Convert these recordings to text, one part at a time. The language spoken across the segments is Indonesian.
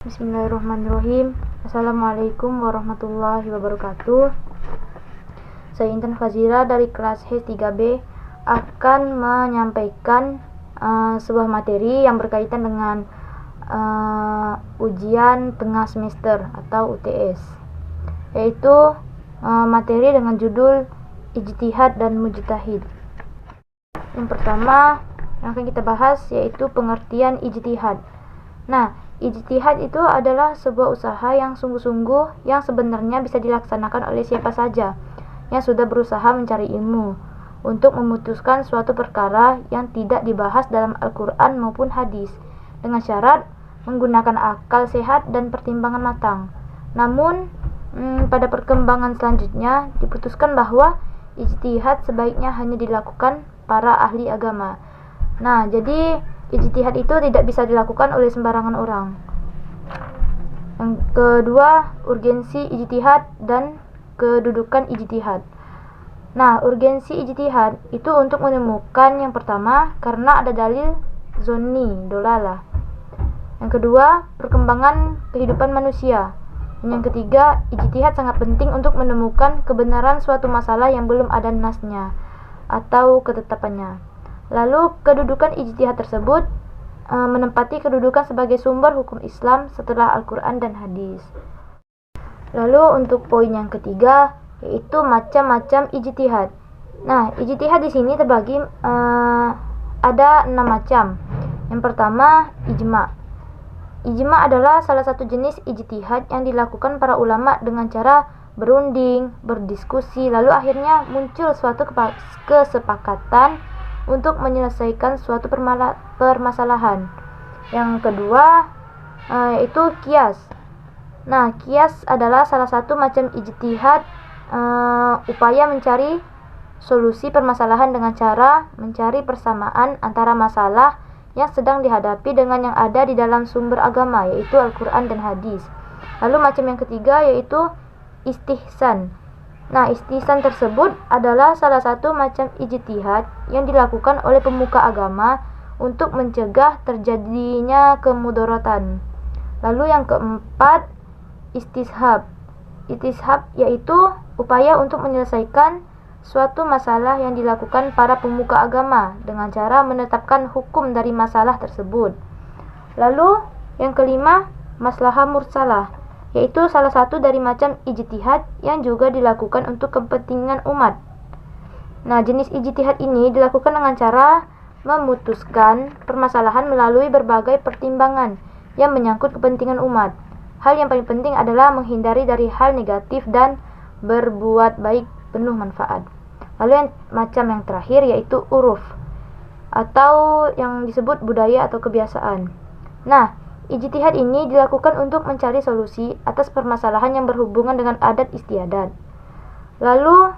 Bismillahirrahmanirrahim. Assalamualaikum warahmatullahi wabarakatuh. Saya Intan Fazira dari kelas H3B akan menyampaikan sebuah materi yang berkaitan dengan ujian tengah semester atau UTS, yaitu materi dengan judul ijtihad dan mujtahid. Yang pertama yang akan kita bahas yaitu pengertian ijtihad. Nah, ijtihad itu adalah sebuah usaha yang sungguh-sungguh yang sebenarnya bisa dilaksanakan oleh siapa saja yang sudah berusaha mencari ilmu untuk memutuskan suatu perkara yang tidak dibahas dalam Al-Quran maupun hadis, dengan syarat menggunakan akal sehat dan pertimbangan matang. Namun pada perkembangan selanjutnya diputuskan bahwa ijtihad sebaiknya hanya dilakukan para ahli agama. Nah, jadi ijtihad itu tidak bisa dilakukan oleh sembarangan orang. Yang kedua, urgensi ijtihad dan kedudukan ijtihad. Nah, urgensi ijtihad itu untuk menemukan yang pertama karena ada dalil zonni, dolalah. Yang kedua, perkembangan kehidupan manusia. Dan yang ketiga, ijtihad sangat penting untuk menemukan kebenaran suatu masalah yang belum ada nasnya atau ketetapannya. Lalu kedudukan ijtihad tersebut menempati kedudukan sebagai sumber hukum Islam setelah Al-Quran dan hadis. Lalu untuk poin yang ketiga yaitu macam-macam ijtihad. Nah, ijtihad di sini terbagi ada 6 macam. Yang pertama, ijma. Ijma adalah salah satu jenis ijtihad yang dilakukan para ulama dengan cara berunding, berdiskusi, lalu akhirnya muncul suatu kesepakatan untuk menyelesaikan suatu permasalahan. Yang kedua yaitu qiyas. Nah, qiyas adalah salah satu macam ijtihad, upaya mencari solusi permasalahan dengan cara mencari persamaan antara masalah yang sedang dihadapi dengan yang ada di dalam sumber agama, yaitu Al-Quran dan hadis. Lalu macam yang ketiga yaitu istihsan. Nah, istihsan tersebut adalah salah satu macam ijtihad yang dilakukan oleh pemuka agama untuk mencegah terjadinya kemudaratan. Lalu yang keempat, istishab. Istishab yaitu upaya untuk menyelesaikan suatu masalah yang dilakukan para pemuka agama dengan cara menetapkan hukum dari masalah tersebut. Lalu yang kelima, maslahah mursalah, yaitu salah satu dari macam ijtihad yang juga dilakukan untuk kepentingan umat. Nah, jenis ijtihad ini dilakukan dengan cara memutuskan permasalahan melalui berbagai pertimbangan yang menyangkut kepentingan umat. Hal yang paling penting adalah menghindari dari hal negatif dan berbuat baik penuh manfaat. Lalu yang macam yang terakhir yaitu uruf, atau yang disebut budaya atau kebiasaan. Nah, ijtihad ini dilakukan untuk mencari solusi atas permasalahan yang berhubungan dengan adat istiadat. Lalu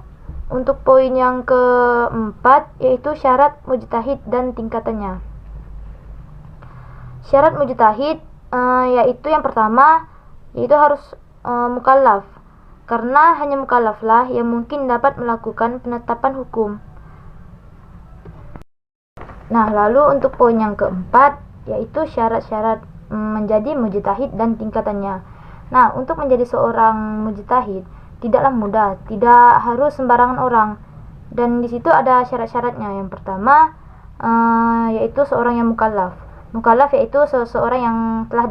untuk poin yang keempat yaitu syarat mujtahid dan tingkatannya. Syarat mujtahid yaitu yang pertama yaitu harus mukallaf, karena hanya mukallaflah yang mungkin dapat melakukan penetapan hukum. Nah, lalu untuk poin yang keempat yaitu syarat-syarat menjadi mujtahid dan tingkatannya. Nah, untuk menjadi seorang mujtahid tidaklah mudah, tidak harus sembarangan orang. Dan di situ ada syarat-syaratnya. Yang pertama yaitu seorang yang mukallaf. Mukallaf yaitu seseorang yang telah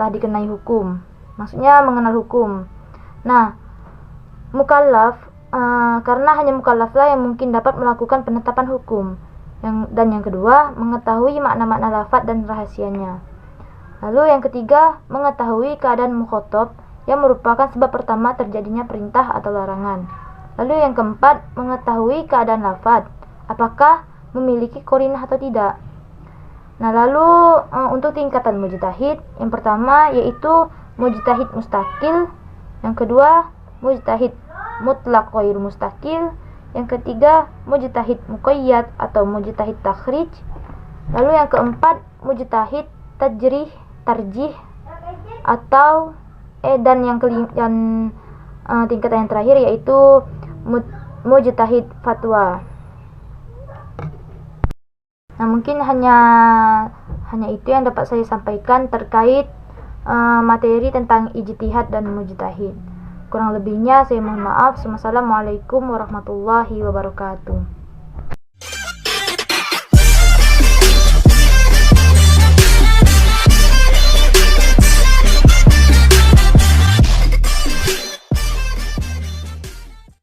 dikenai hukum. Maksudnya mengenal hukum. Nah, mukallaf karena hanya mukallaflah yang mungkin dapat melakukan penetapan hukum. Dan yang kedua, mengetahui makna-makna lafaz dan rahasianya. Lalu yang ketiga, mengetahui keadaan mukhatab yang merupakan sebab pertama terjadinya perintah atau larangan. Lalu yang keempat, mengetahui keadaan lafaz, apakah memiliki qarinah atau tidak. Nah, lalu untuk tingkatan mujtahid, yang pertama yaitu mujtahid mustaqil, yang kedua mujtahid mutlak ghairu mustaqil. Yang ketiga, mujtahid muqayyad atau mujtahid takhrij. Lalu yang keempat, mujtahid tarjih atau dan yang tingkatan yang terakhir yaitu mujtahid fatwa. Nah, mungkin hanya itu yang dapat saya sampaikan terkait materi tentang ijtihad dan mujtahid. Kurang lebihnya saya mohon maaf. Wassalamualaikum warahmatullahi wabarakatuh.